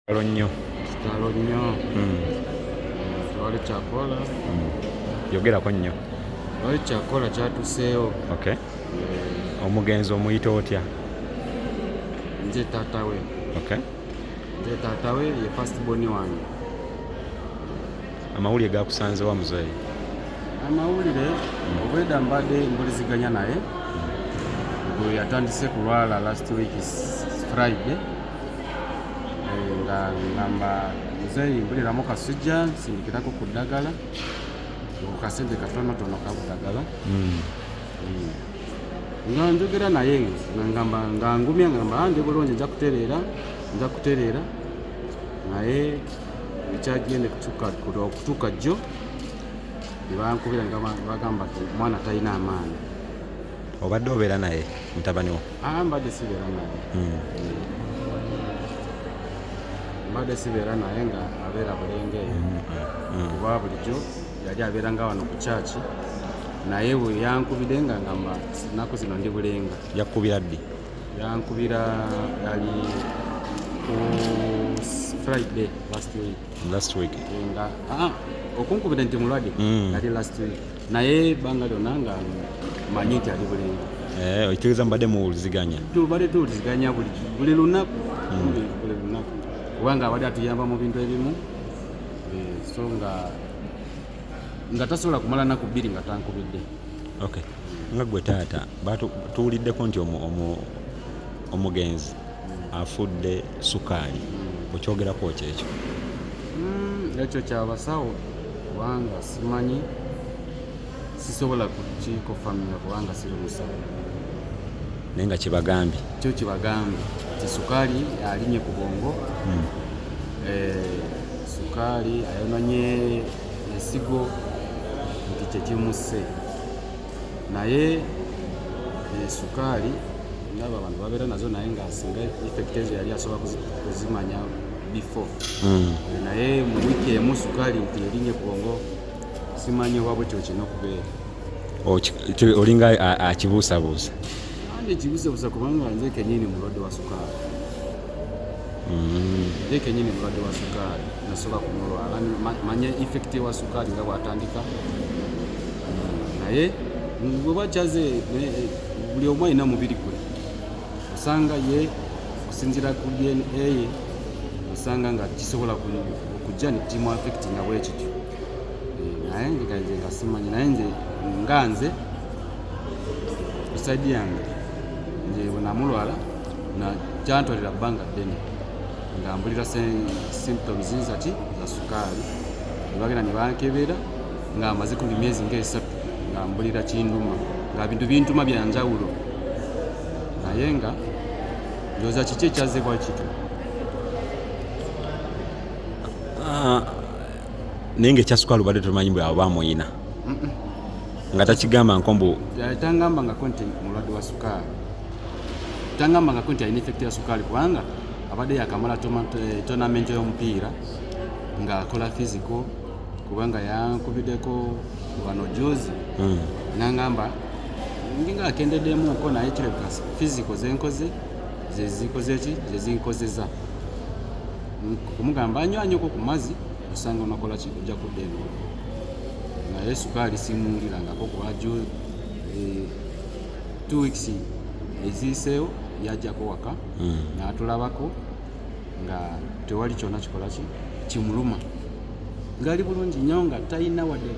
Kitalo nnyo. Kitalo nnyo. Tewali kyakola. Yogerako nnyo. Tewali kyakola kyatuseewo. Okay. Omugenzi omuyita otya? Nze taata we. Okay. Nze taata we ye first born wange. Amawulire gakusanze wa muzeeyi? Amawulire obwedda mbadde mbuliziganya naye. Bwe yatandise kulwala last week Friday. Nga ngamba muzeeyi mbuliramu kasujja sindikirako ku ddagala kasente katonotono kabuddagala. Nga njogera naye ngamba nga ngumya ngamba ndi bulungi nja kutereera naye ekyagende kutuuka jjo nebankubira nga bagamba nti omwana talina amaanyi. Obadde obeera naye mutabani wo? Mbadde sibeera naye. Mbadde sibeera naye nga abeera Bulenge eyo. Kuba bulijjo yali abeera nga wano ku kyaki naye bwe yankubidde nga ngamba ennaku zino ndi Bulenga. Yakubira ddi? Yankubira yali ku Friday last week. Nga okunkubira nti mulwadde yali last week naye banga lyonna nga manyi nti ali Bulenga. Okitegeeza mbadde muwuliziganya? Tubadde tuwuliziganya buli lunaku. Kubanga abadde atuyamba mu bintu ebimu so nga tasobola kumala nnaku bbiri nga tankubidde. Okay. Nga gwe taata tuwuliddeko nti omugenzi afudde sukaali, okyogerako ki ekyo? Ekyo kyabasawo kubanga simanyi, sisobola kukikofamira kubanga siri musawo. Naye nga kibagambye? Kyo kibagambye nti sukaali alinnye ku bwongo. Sukaali ayononye ensigo nti kyekimusse naye sukaali ndaba abantu babeera nazo naye nga singa effect ezo yali asobola kuzimanya before. Naye mu wiiki emu sukaali nti erinnye ku bwongo simanyi oba bwekyo kirina okubeera. Olinga akibuusabuusa? Ekibuusabuusa kubanga nze kennyini mulwadde wa sukaali. Nze kennyini mulwadde wa sukaali nasobola kumulwala manye effect wa sukaali nga bw'atandika. Naye bwe bakyaze buli omu alina mubiri gwe, osanga ye okusinziira ku DNA ye osanga nga kisobola okujja ne kimu affect nga bwe kityo. Naye nze nga simanyi, naye nze nga nze ku side yange nze bwe namulwala kyantwalira bbanga ddene nga mbulira symptoms zati za sukaali. Ne bagenda ne bankebera nga amaze ku myezi ng'esatu nga mbulira kinduma nga bintu bintuma bya njawulo naye nga ndowooza kiki ekyaze bwa kityo. Naye ng'ekyasukaali obadde tomanyi bwe aba amuyina nga takigamba nkombu? Tangambangako nti mulwadde wa sukaali, tangambangako nti alina effect ya sukaali kubanga abadde yakamala tournament y'omupiira ng'akola physical kubanga yankubiddeko wano juzi nangamba nga akendeddemuuko naye kireka physical zenkoze zezinkozeza kumugamba anywanyeko ku mazzi osanga onakola ki ojja kuddeemu. Naye sukaali simuwulirangako kuba 2 weeks eziiseewo yajjako waka n'atulabako nga tewali kyonna kikola kimuluma ngaali bulungi nnyo nga talina wadde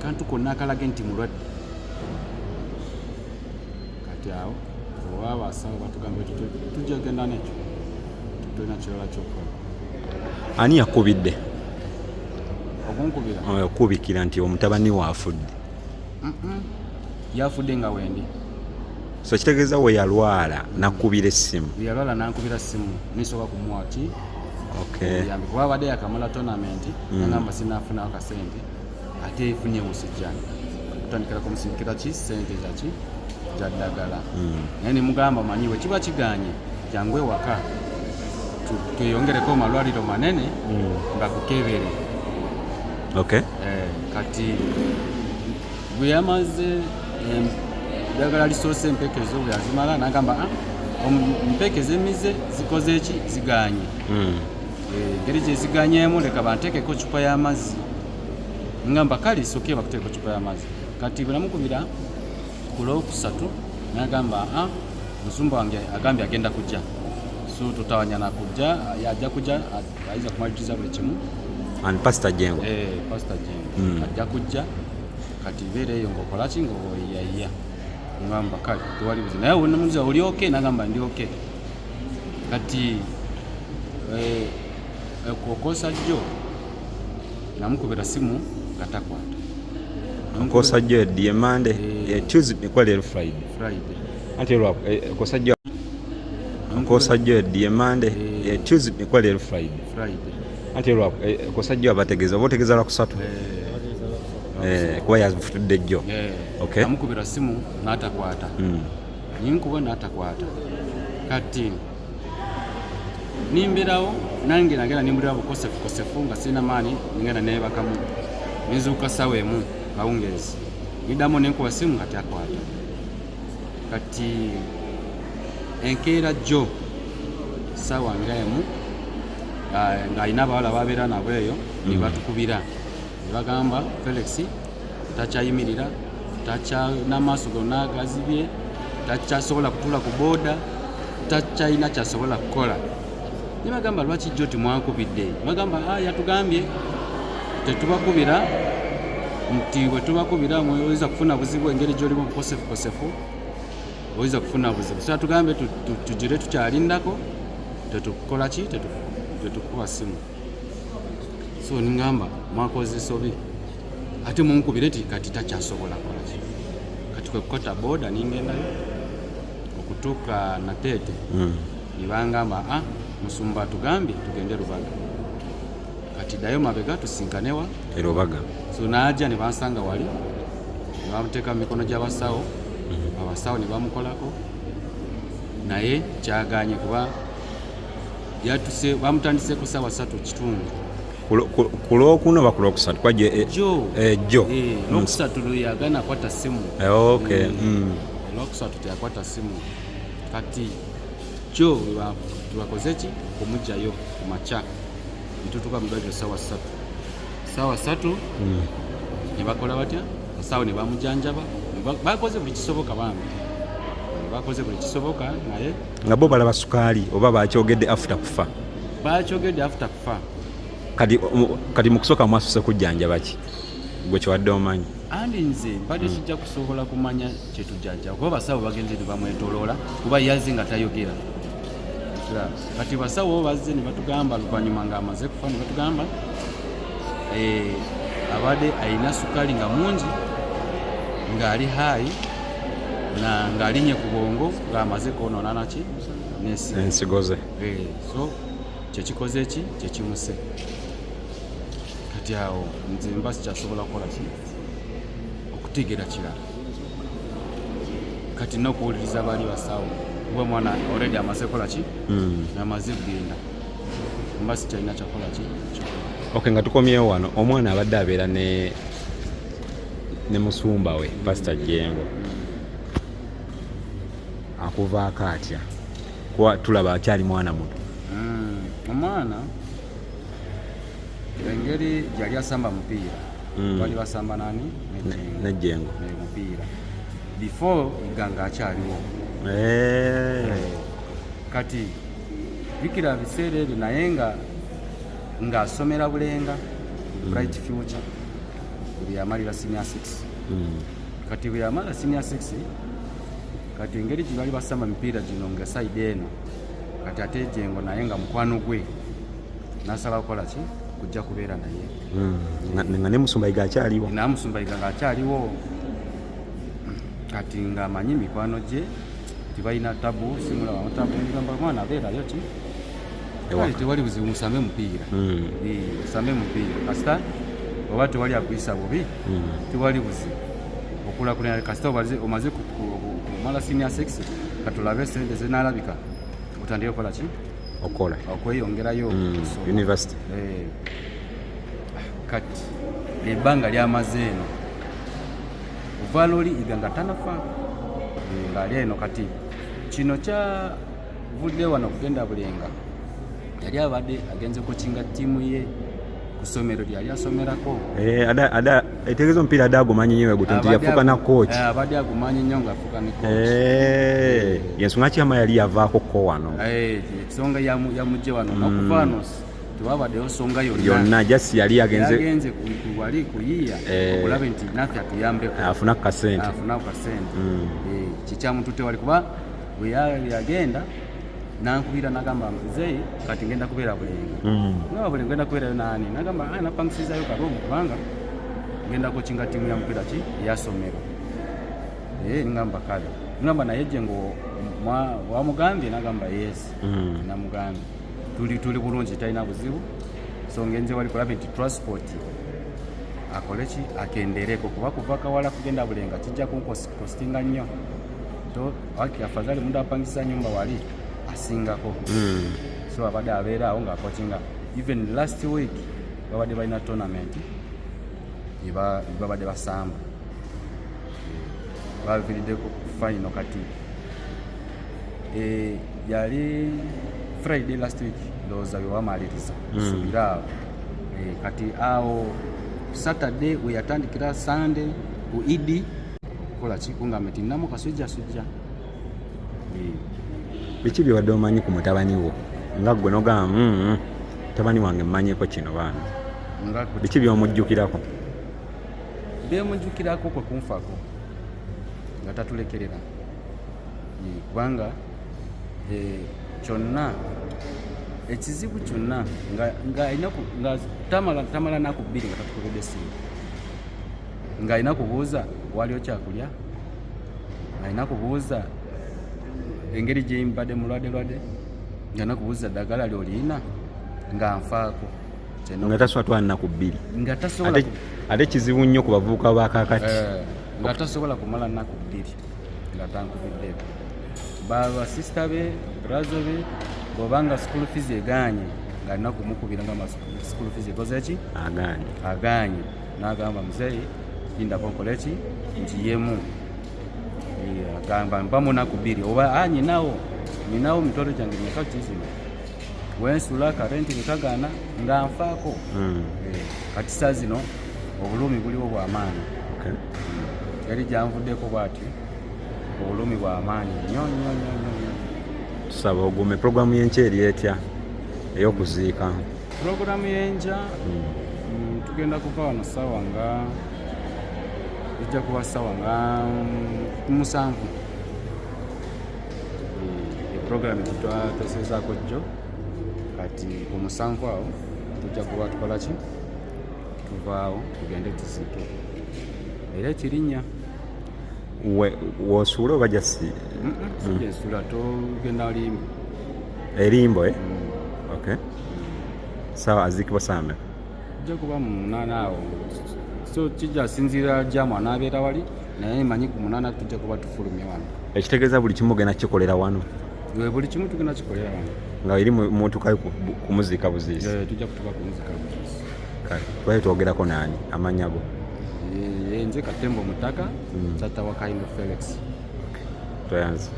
kantu konna akalage nti mulwadde. Kati awo oba abasawo batugamba tujja genda nekyo tulina kirala kyokukola. Ani yakubidde? Okunkubira? Okubikira nti omutabani we afudde. Yafudde nga wendi. So kitegeeza we yalwala nakubira essimu? Yalwala nankubira essimu nisobola kumuwa ki yambi kuba abadde yakamala tournament nagamba sinafuna akasente ate efunye musijjani kutandikirako musindikira ki sente za ddagala. Naye nemugamba manyi we kiba kiganye jangu ewaka tweyongereko amalwaliro manene nga kukebere. Kati bwe yamaze eddagala lisoose empekezo bwe yazimala nagamba mpeke zemize zikoze eki ziganye engeri gyeziganyemu leka banteekeko cupa y'amazzi ngamba kale soke bakuteeko cupa y'amazzi kati bwe namukubira ku Lwokusatu nagamba musumba wange agambye agenda kujja so tutawanyana kujja ajja kujja aiza kumaliriza buli kimu and Pastor Jengo Pastor Jengo ajja kujja kati beereyo ng'okola ki ng'oyiyaiya ngamba kale tewali buzibu naye wenamubuuza oli oke nagamba ndi oke kati okukosa jjo namukubira simu nga takwata okosa jjo eddiye Monday Tuesday ekwa leero Friday ate okosa jjo okosa jjo eddiye Monday Tuesday ekwa leero Friday ate okosa jjo abategeeza oba otegeeza Lwakusatu kuba yazifutudde jjo namukubira simu n'atakwata nyinkuba n'atakwata kati nimberawo nange nagenda nimbulira bukosefu nga sirina maani ngenda neebakamu ninzuuka ssaawa emu kawungeezi niddamu nenkuba simu nga takwata kati enkeera jjo ssaawa nga emu ng'alina abawala babeera nabo eyo nibatukubira nebagamba Felix takyayimirira n'amaaso gonna gazibye takyasobola kutuula ku booda takyalina kyasobola kukola nibagamba lwaki jjo timwankubidde bagamba yatugambye tetubakubira nti bwe tubakubira oyinza kufuna buzibu engeri gy'olimu bukosefu oyinza kufuna buzibu so yatugambye tugire tukyalindako tetukukola ki tetukuba simu so ningamba mwakoze sobi ate munkubire ti kati takyasobola kola ki kati kwekukota booda ningendayo okutuuka Nateete nibangamba musumba tugambye tugende Lubaga kati ddayo mabega tusinkanewa Lubaga so najja nebansanga wali nebamuteeka mu mikono gy'abasawo abasawo nebamukolako naye kyaganye kuba bamutandiseko ssaawa 3 kitundu ku Lwokuna oba ku Lwokusatu kwajje jjo Lwokusatu yagana akwata simu Lwokusatu teyakwata simu kati jjo tubakoze ki kumugjayo ku makya nitutuuka mudwaliro ssaawa 3 nebakola batya asawo nebamujanjaba bakoze buli kisoboka bambi bakoze buli kisoboka naye nga bo balaba sukaali oba bakyogedde after kufa kati mu kusooka mwasuse kujjanjaba ki gwe kyewadde omanyi andi nze mbadde kijja kusobola kumanya kyetujjanjaba kuba basawo bagenze nebamwetoloola kuba yazze nga tayogera kati basawo bazze ne batugamba luvannyuma ng'amaze kufa ne batugamba abadde alina sukaali nga mungi ng'ali haayi ng'alinnye ku bwongo ng'amaze kwonoona naki n'ensigo ze so kyekikoze ki kyekimuse kati awo nze mba sikyasobola kukola ki okutegeera kirala kati n'okuwuliriza baali basawo kuba omwana already amaze kukola ki amaze kugenda mba sikyalina kyakola ki nga tukomyewo wano omwana abadde abeera ne musumba we Pastor Jengo akuvaako atya kuba tulaba akyali mwana muto omwana engeri gyali asamba mupiira bali basamba nani Nejjengo mupiira before iganga akyaliwo kati bikira biseera ebyo naye ng'asomera Bulenga Bright Future bwe yamalira senior 6 kati bwe yamala senior 6 kati engeri gye bali basamba mipiira gino nga side eno kati ate Jengo naye nga mukwano gwe nasala kukola ki kujja kubeera naye nga ne Musumbayiga akyaliwo Musumbayiga ng'akyaliwo kati ng'amanyi mikwano gye tibalina tabu simula wamutabu ngamba mwana abeerayo ki tewali buzibu musambe mupiira musambe mupiira kasita oba tewali akuyisa bubi tewali buzibu okulakulana kasita omaze kumala senior 6 katulabe sente zinaalabika otandike kukola ki okweyongerayo university kati ebbanga lyamaze eno ovaloli iganga tanafa ng'ali eno kati kino vudde wano kugenda Bulenga yali abadde agenze kukinga ttiimu ye ku ssomero lyali asomerako. Etegeeza omupiira adde agumanyi nnyo weguto nti yafuuka na coach. Abadde agumanyi nnyo ng'afuuka ne coach. Yensonga kyama yali yavaako ko wano. Ensonga yamugye wano n'okuva wano tewabaddeyo nsonga yonna jasi yali yagenze wali kuyiiya okulabe nti naffe atuyambeko afuna ku kasente. Kikyamututte wali kuba bwe yagenda nankubira nagamba muzeeyi kati ngenda kubeera Bulenga. Ngaba Bulenga ngenda kubeerayo nani? Nagamba napangisizayo kaloomu kubanga ngenda kukinga ttiimu ya mupiira ki eyasomero. Ngamba kale ngamba naye gye ngo wamugambye? Nagamba yes. Namugambye tuli bulungi talina buzibu, so ngenze wali kulabe nti transport akole ki akendereko kuba kuva kawala kugenda Bulenga kijja kunkostinga nnyo, so waki afadhali mundu apangisa nyumba wali asingako. So abadde abeera nga akokinga. Even last week babadde balina tournament babadde basamba baviiriddeko final kati yali Friday last week ndowooza bewamaliriza subira awo kati awo Saturday weyatandikira Sunday ku Idi kola ki kungamba nti nnamu kasujja. Biki byewadde omanyi ku mutabani wo nga ggwe nogamba mutabani wange mmanyeko kino baana? Biki byomujjukirako? Byemujjukirako kwe kunfaako nga tatulekerera kubanga kyonna ekizibu kyonna nga tamala naku bbiri nga tatukoledde essimu, ng'alina kubuuza waliwo kyakulya, ng'alina kubuuza engeri gye mbadde mulwadde, ng'alina kubuuza ddagala ly'olina, nga nfaako nga tasobola twala naku bbiri. Nga tasobola ate kizibu nnyo ku bavubuka ba kaakati nga tasobola kumala naku bbiri nga tankubiddeeko. Baba sister be brazo be bobanga school fees eganye ng'alina kumukubira nga school fees ekoze ki aganye n'agamba muzeeyi indako nkole ki nkiyemu agamba mpamu naku bbiri oba nyinawo mitolo gyange nyeka kizima wensula karenti nkagana nga nfaako. Kati saa zino obulumi buliwo bw'amaanyi. Yali gyanvuddeko bw'ati obulumi bw'amaanyi nnyo. Tusaba ogume programu y'enkya eri etya ey'okuziika? Programu y'enkya tugenda kuva wano ssaawa nga ijja kuba ssaawa nga 7. Programu twatesezzaako jjo kati ku 7 awo tujja kuba tukola ki tuvaawo tugende tuziike era ekirinnya wosuula oba jasi? Ensula togenda limbo erimbo sawa aziikibwa same ijja kuba mu 8 awo, so kijja sinziira jamu anaabeera wali naye manyi ku 8 tujja kuba tufulumye wano. Ekitegeeza buli kimu genda kikolera wano? Buli kimu tugenda kikolera wano nga eri mutukayo kumuziika buziisi? Tujja kutuka kumuziika buziisi. Twali twogerako naani amannya go? Nze Katembo Mutaka, taata wa Kayindo Felix. Toyanze.